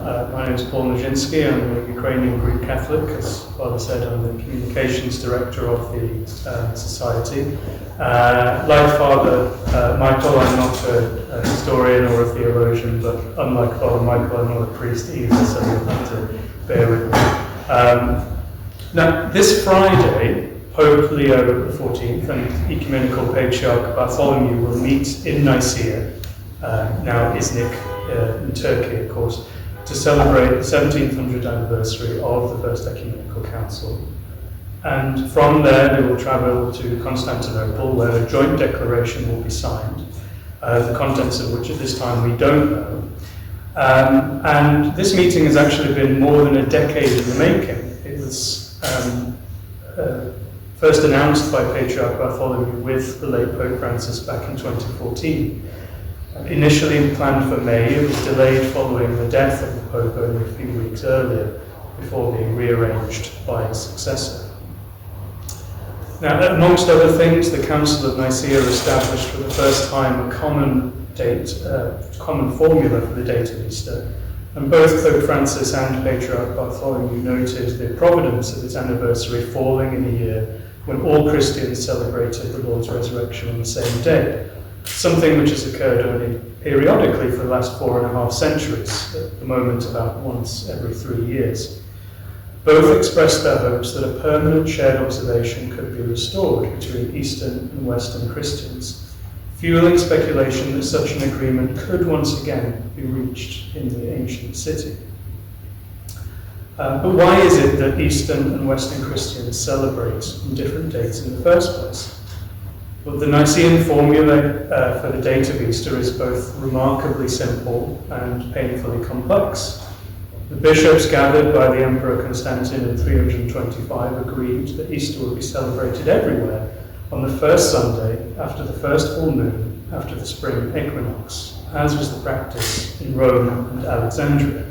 My name is Paul Nizinskyj. I'm a Ukrainian Greek Catholic. As Father said, I'm the Communications Director of the Society. Like Father Michael, I'm not a historian or a theologian, but unlike Father Michael, I'm not a priest either, so you'll have to bear with me. Now, this Friday, Pope Leo XIV and Ecumenical Patriarch Bartholomew will meet in Nicæa, now Iznik, in Turkey, of course, to celebrate the 1700th anniversary of the First Ecumenical Council. And from there they will travel to Constantinople, where a joint declaration will be signed, the contents of which at this time we don't know. And this meeting has actually been more than a decade in the making. It was first announced by Patriarch Bartholomew with the late Pope Francis back in 2014. Initially planned for May, it was delayed following the death of the Pope only a few weeks earlier, before being rearranged by his successor. Now, amongst other things, the Council of Nicæa established for the first time a common formula for the date of Easter, and both Pope Francis and Patriarch Bartholomew noted the providence of its anniversary falling in a year when all Christians celebrated the Lord's resurrection on the same day, something which has occurred only periodically for the last 4.5 centuries, at the moment about once every 3 years. Both expressed their hopes that a permanent shared observation could be restored between Eastern and Western Christians, fueling speculation that such an agreement could once again be reached in the ancient city. But why is it that Eastern and Western Christians celebrate on different dates in the first place? Well, the Nicene formula for the date of Easter is both remarkably simple and painfully complex. The bishops gathered by the Emperor Constantine in 325 agreed that Easter would be celebrated everywhere on the first Sunday after the first full moon after the spring equinox, as was the practice in Rome and Alexandria.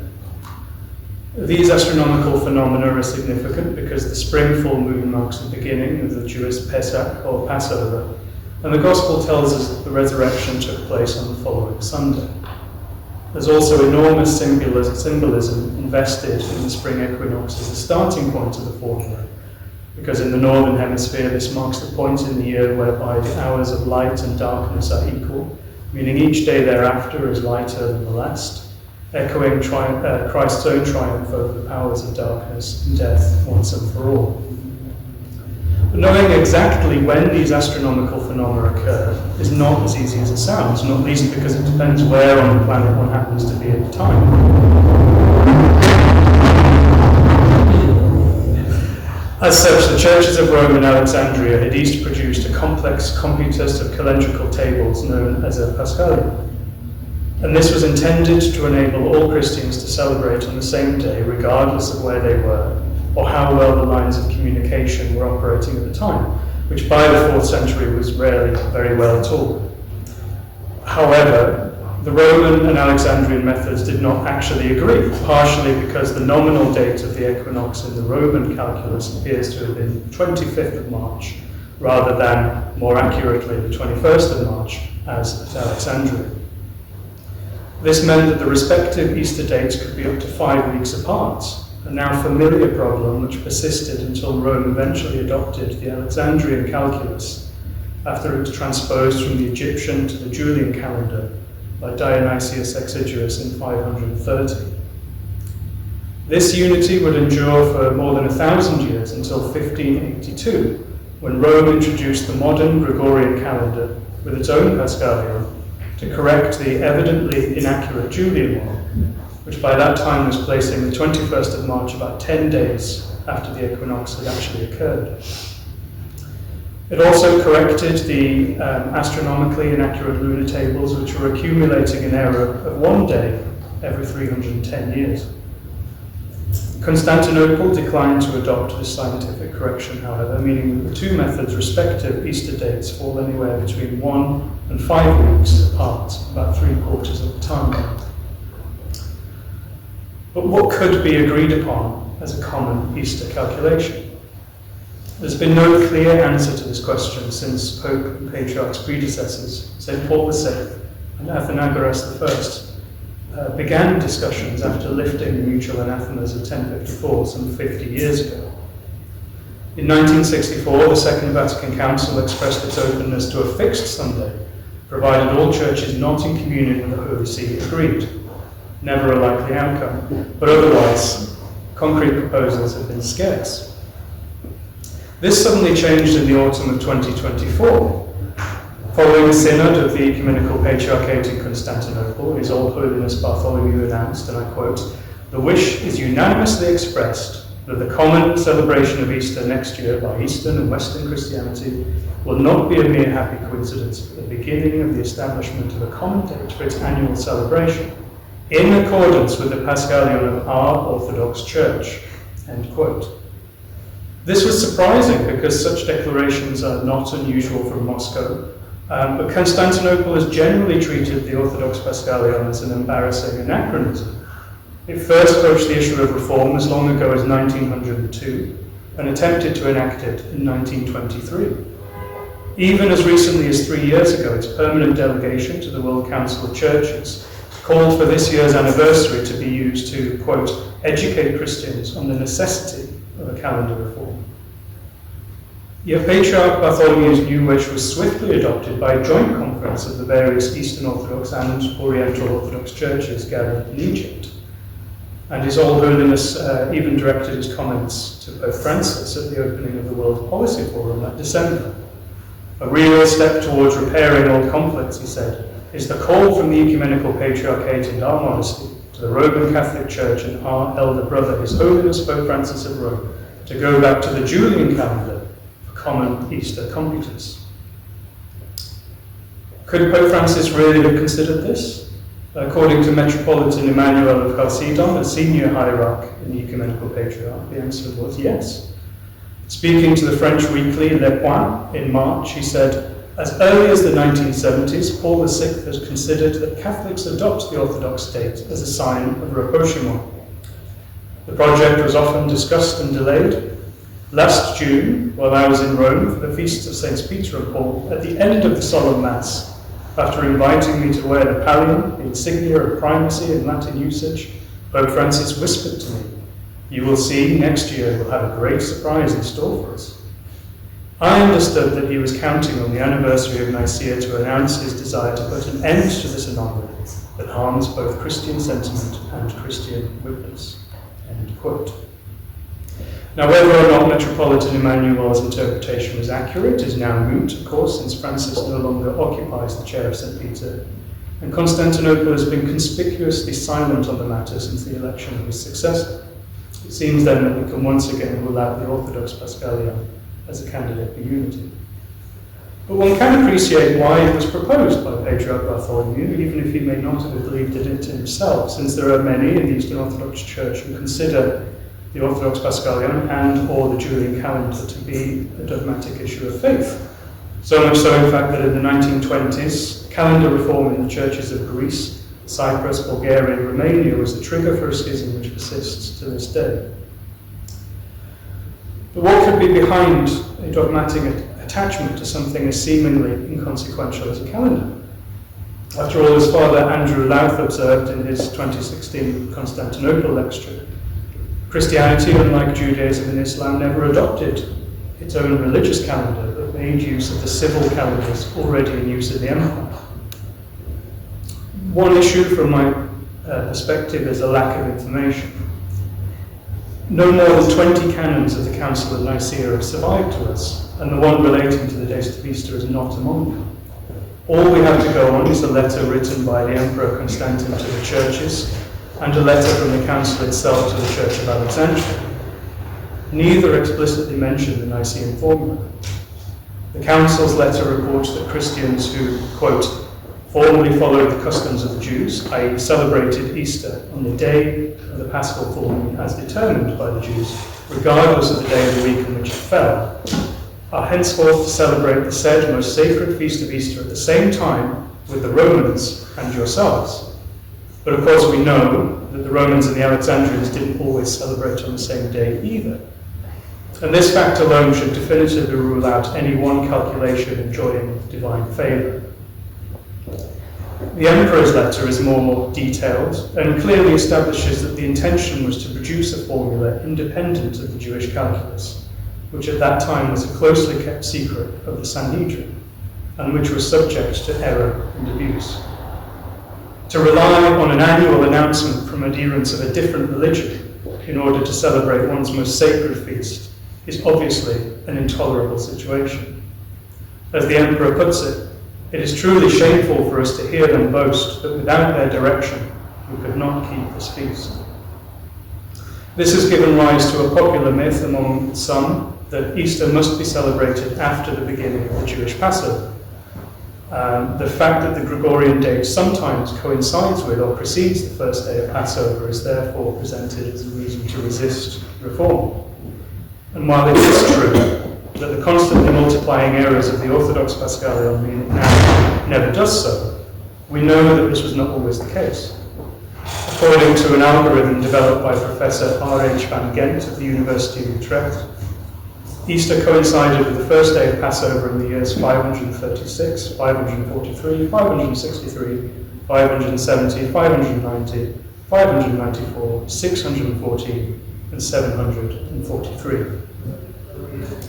These astronomical phenomena are significant because the spring full moon marks the beginning of the Jewish Pesach, or Passover, and the Gospel tells us that the resurrection took place on the following Sunday. There's also enormous symbolism invested in the spring equinox as a starting point of the formula, because in the Northern Hemisphere this marks the point in the year whereby the hours of light and darkness are equal, meaning each day thereafter is lighter than the last, echoing Christ's own triumph over the powers of darkness and death once and for all. But knowing exactly when these astronomical phenomena occur is not as easy as it sounds, not least because it depends where on the planet one happens to be at the time. As such, the churches of Rome and Alexandria had each produced a complex computus of calendrical tables known as a Paschalion. And this was intended to enable all Christians to celebrate on the same day, regardless of where they were, or how well the lines of communication were operating at the time, which by the 4th century was rarely very well at all. However, the Roman and Alexandrian methods did not actually agree, partially because the nominal date of the equinox in the Roman calculus appears to have been 25th of March, rather than, more accurately, the 21st of March, as at Alexandria. This meant that the respective Easter dates could be up to 5 weeks apart, a now familiar problem which persisted until Rome eventually adopted the Alexandrian calculus after it was transposed from the Egyptian to the Julian calendar by Dionysius Exiguus in 530. This unity would endure for more than 1,000 years until 1582, when Rome introduced the modern Gregorian calendar with its own Paschalion to correct the evidently inaccurate Julian one, which by that time was placing the 21st of March about 10 days after the equinox had actually occurred. It also corrected the astronomically inaccurate lunar tables, which were accumulating an error of 1 day every 310 years. Constantinople declined to adopt this scientific correction, however, meaning that the two methods' respective Easter dates fall anywhere between 1 and 5 weeks apart, about 3/4 of the time. But what could be agreed upon as a common Easter calculation? There's been no clear answer to this question since Pope and Patriarch's predecessors, St. Paul VI and Athenagoras I, began discussions after lifting the mutual anathemas of 1054 some 50 years ago. In 1964, the Second Vatican Council expressed its openness to a fixed Sunday, provided all churches not in communion with the Holy See agreed. Never a likely outcome, but otherwise, concrete proposals have been scarce. This suddenly changed in the autumn of 2024. Following a synod of the Ecumenical Patriarchate in Constantinople, His Old Holiness Bartholomew announced, and I quote, "The wish is unanimously expressed that the common celebration of Easter next year by Eastern and Western Christianity will not be a mere happy coincidence, but the beginning of the establishment of a common date for its annual celebration, in accordance with the Paschalion of our Orthodox Church." End quote. This was surprising because such declarations are not unusual from Moscow, but Constantinople has generally treated the Orthodox Paschalion as an embarrassing anachronism. It first broached the issue of reform as long ago as 1902 and attempted to enact it in 1923. Even as recently as 3 years ago, its permanent delegation to the World Council of Churches called for this year's anniversary to be used to, quote, educate Christians on the necessity of a calendar reform. Yet Patriarch Bartholomew's new wish was swiftly adopted by a joint conference of the various Eastern Orthodox and Oriental Orthodox churches gathered in Egypt. And His Old Holiness even directed his comments to Pope Francis at the opening of the World Policy Forum that December. A real step towards repairing old conflicts, he said, is the call from the Ecumenical Patriarchate and our modesty to the Roman Catholic Church and our elder brother, His Holiness Pope Francis of Rome, to go back to the Julian calendar for common Easter computers. Could Pope Francis really have considered this? According to Metropolitan Emmanuel of Chalcedon, a senior hierarch in the Ecumenical Patriarch, the answer was yes. Speaking to the French weekly Le Point in March, he said, as early as the 1970s, Paul VI has considered that Catholics adopt the Orthodox state as a sign of rapprochement. The project was often discussed and delayed. Last June, while I was in Rome for the feasts of Saints Peter and Paul, at the end of the solemn Mass, after inviting me to wear the pallium, the insignia of primacy in Latin usage, Pope Francis whispered to me, "You will see, next year we'll have a great surprise in store for us." I understood that he was counting on the anniversary of Nicæa to announce his desire to put an end to this anomaly that harms both Christian sentiment and Christian witness. End quote. Now, whether or not Metropolitan Emmanuel's interpretation was accurate is now moot, of course, since Francis no longer occupies the chair of St. Peter, and Constantinople has been conspicuously silent on the matter since the election of his successor. It seems then that we can once again rule out the Orthodox Paschalion as a candidate for unity. But one can appreciate why it was proposed by Patriarch Bartholomew, even if he may not have believed in it himself, since there are many in the Eastern Orthodox Church who consider the Orthodox Paschalion and or the Julian calendar to be a dogmatic issue of faith. So much so, in fact, that in the 1920s, calendar reform in the churches of Greece, Cyprus, Bulgaria, and Romania was the trigger for a schism which persists to this day. But what could be behind a dogmatic attachment to something as seemingly inconsequential as a calendar? After all, as Father Andrew Louth observed in his 2016 Constantinople lecture, Christianity, unlike Judaism and Islam, never adopted its own religious calendar, but made use of the civil calendars already in use in the empire. One issue from my perspective is a lack of information. No more than 20 canons of the Council of Nicæa have survived to us, and the one relating to the date of Easter is not among them. All we have to go on is a letter written by the Emperor Constantine to the churches, and a letter from the Council itself to the Church of Alexandria. Neither explicitly mention the Nicene formula. The Council's letter reports that Christians who, quote, formerly followed the customs of the Jews, i.e. celebrated Easter on the day of the Paschal full moon as determined by the Jews, regardless of the day of the week in which it fell, are henceforth to celebrate the said most sacred feast of Easter at the same time with the Romans and yourselves. But of course we know that the Romans and the Alexandrians didn't always celebrate on the same day either. And this fact alone should definitively rule out any one calculation enjoying divine favour. The Emperor's letter is more detailed and clearly establishes that the intention was to produce a formula independent of the Jewish calculus, which at that time was a closely kept secret of the Sanhedrin, and which was subject to error and abuse. To rely on an annual announcement from adherents of a different religion in order to celebrate one's most sacred feast is obviously an intolerable situation. As the Emperor puts it, it is truly shameful for us to hear them boast that without their direction we could not keep this feast. This has given rise to a popular myth among some that Easter must be celebrated after the beginning of the Jewish Passover. The fact that the Gregorian date sometimes coincides with or precedes the first day of Passover is therefore presented as a reason to resist reform. And while it is true that the constantly multiplying errors of the Orthodox Paschalion mean it now never does so, we know that this was not always the case. According to an algorithm developed by Professor R.H. van Gent of the University of Utrecht, Easter coincided with the first day of Passover in the years 536, 543, 563, 570, 590, 594, 614, and 743.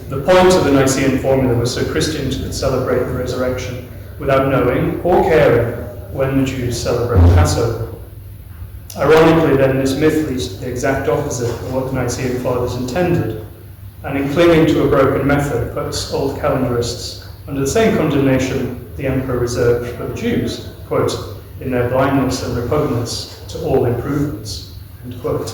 The point of the Nicene formula was so Christians could celebrate the resurrection without knowing or caring when the Jews celebrate Passover. Ironically, then, this myth leads to the exact opposite of what the Nicene Fathers intended, and in clinging to a broken method puts old calendarists under the same condemnation the Emperor reserved for the Jews, quote, in their blindness and repugnance to all improvements, end quote.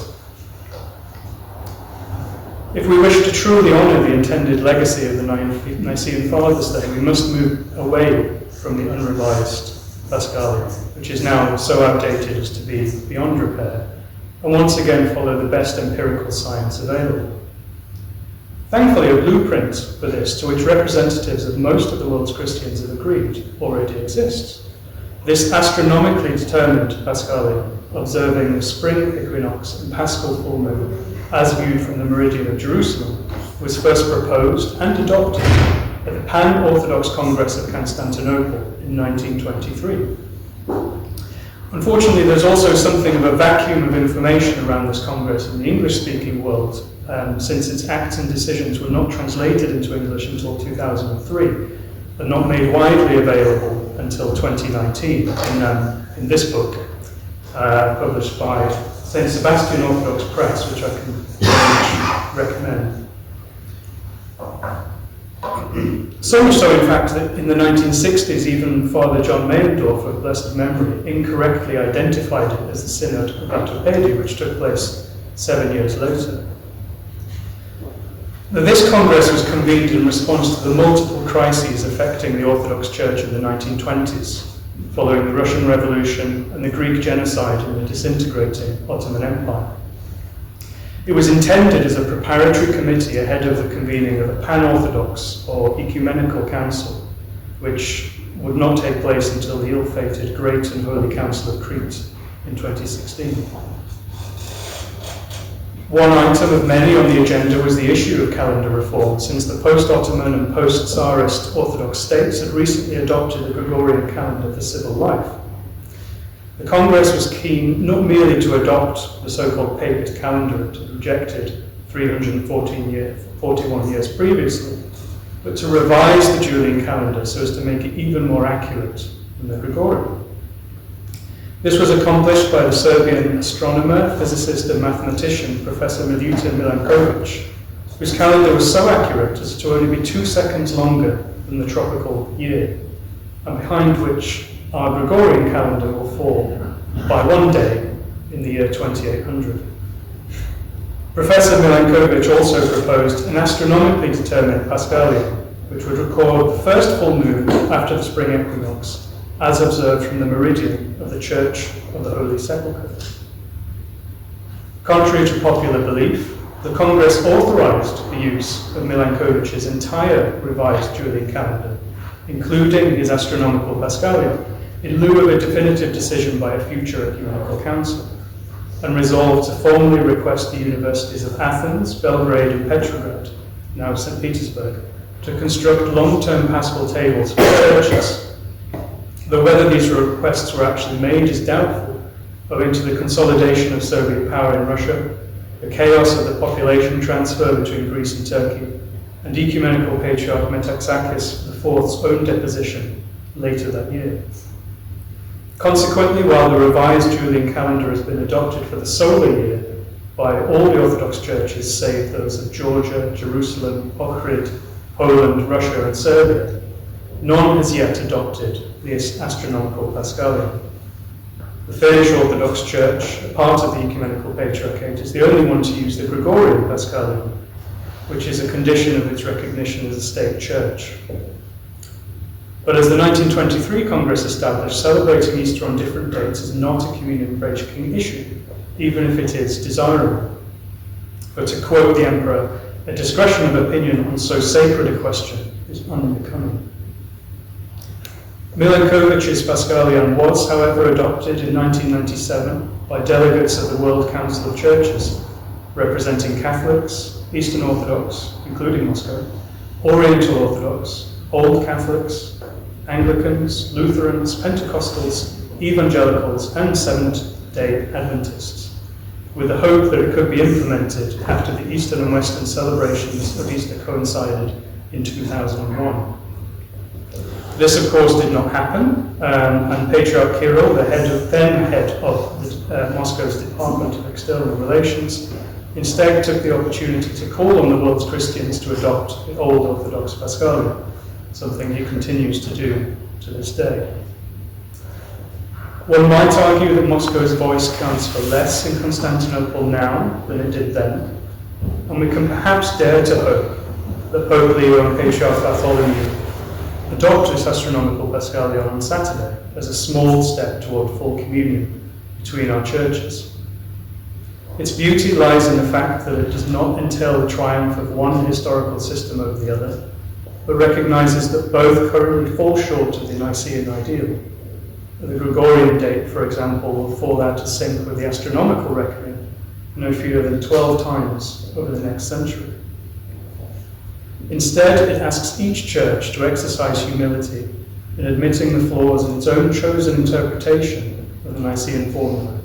If we wish to truly honour the intended legacy of the Nicene Fathers, then we must move away from the unrevised Paschalion, which is now so outdated as to be beyond repair, and once again follow the best empirical science available. Thankfully, a blueprint for this, to which representatives of most of the world's Christians have agreed, already exists. This astronomically determined Paschalion, observing the spring equinox and paschal full moon as viewed from the meridian of Jerusalem, was first proposed and adopted at the Pan-Orthodox Congress of Constantinople in 1923. Unfortunately, there's also something of a vacuum of information around this Congress in the English-speaking world, since its acts and decisions were not translated into English until 2003, and not made widely available until 2019 in this book, published by St. Sebastian Orthodox Press, which I can recommend. So much so, in fact, that in the 1960s, even Father John Meyendorff of blessed memory incorrectly identified it as the Synod of Vatopedi, which took place 7 years later. Now, this Congress was convened in response to the multiple crises affecting the Orthodox Church in the 1920s, following the Russian Revolution and the Greek genocide in the disintegrating Ottoman Empire. It was intended as a preparatory committee ahead of the convening of a pan-Orthodox or ecumenical council, which would not take place until the ill-fated Great and Holy Council of Crete in 2016. One item of many on the agenda was the issue of calendar reform, since the post-Ottoman and post-Tsarist Orthodox states had recently adopted the Gregorian calendar for civil life. The Congress was keen not merely to adopt the so-called Papist calendar it had rejected 41 years previously, but to revise the Julian calendar so as to make it even more accurate than the Gregorian. This was accomplished by the Serbian astronomer, physicist and mathematician Professor Milutin Milankovic, whose calendar was so accurate as to only be 2 seconds longer than the tropical year, and behind which our Gregorian calendar will fall by 1 day in the year 2800. Professor Milankovic also proposed an astronomically determined Paschalion, which would record the first full moon after the spring equinox, as observed from the meridian of the Church of the Holy Sepulchre. Contrary to popular belief, the Congress authorized the use of Milankovic's entire revised Julian calendar, including his astronomical Paschalion, in lieu of a definitive decision by a future ecumenical council, and resolved to formally request the universities of Athens, Belgrade, and Petrograd, now St. Petersburg, to construct long-term paschal tables for churches. though whether these requests were actually made is doubtful, owing to the consolidation of Soviet power in Russia, the chaos of the population transfer between Greece and Turkey, and Ecumenical Patriarch Metaxakis IV's own deposition later that year. Consequently, while the revised Julian calendar has been adopted for the solar year by all the Orthodox churches save those of Georgia, Jerusalem, Ohrid, Poland, Russia and Serbia, none has yet adopted the astronomical Paschalion. The Finnish Orthodox Church, a part of the Ecumenical Patriarchate, is the only one to use the Gregorian Paschalion, which is a condition of its recognition as a state church. But as the 1923 Congress established, celebrating Easter on different dates is not a communion breaking issue, even if it is desirable. But to quote the Emperor, a discretion of opinion on so sacred a question is unbecoming. Milankovitch's Paschalion was, however, adopted in 1997 by delegates of the World Council of Churches, representing Catholics, Eastern Orthodox, including Moscow, Oriental Orthodox, Old Catholics, Anglicans, Lutherans, Pentecostals, Evangelicals, and Seventh-day Adventists, with the hope that it could be implemented after the Eastern and Western celebrations of Easter coincided in 2001. This, of course, did not happen, and Patriarch Kirill, the then head of Moscow's Department of External Relations, instead took the opportunity to call on the world's Christians to adopt the Old Orthodox Paschalion, something he continues to do to this day. One might argue that Moscow's voice counts for less in Constantinople now than it did then, and we can perhaps dare to hope that Pope Leo and Patriarch Bartholomew adopt this astronomical Paschalion on Saturday as a small step toward full communion between our churches. Its beauty lies in the fact that it does not entail the triumph of one historical system over the other, but recognizes that both currently fall short of the Nicene ideal. The Gregorian date, for example, will fall out of sync with the astronomical reckoning no fewer than 12 times over the next century. Instead, it asks each church to exercise humility in admitting the flaws in its own chosen interpretation of the Nicene formula,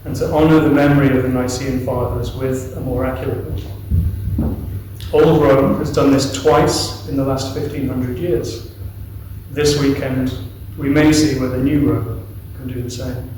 and to honour the memory of the Nicene Fathers with a more accurate one. Old Rome has done this twice in the last 1500 years. This weekend, we may see whether New Rome can do the same.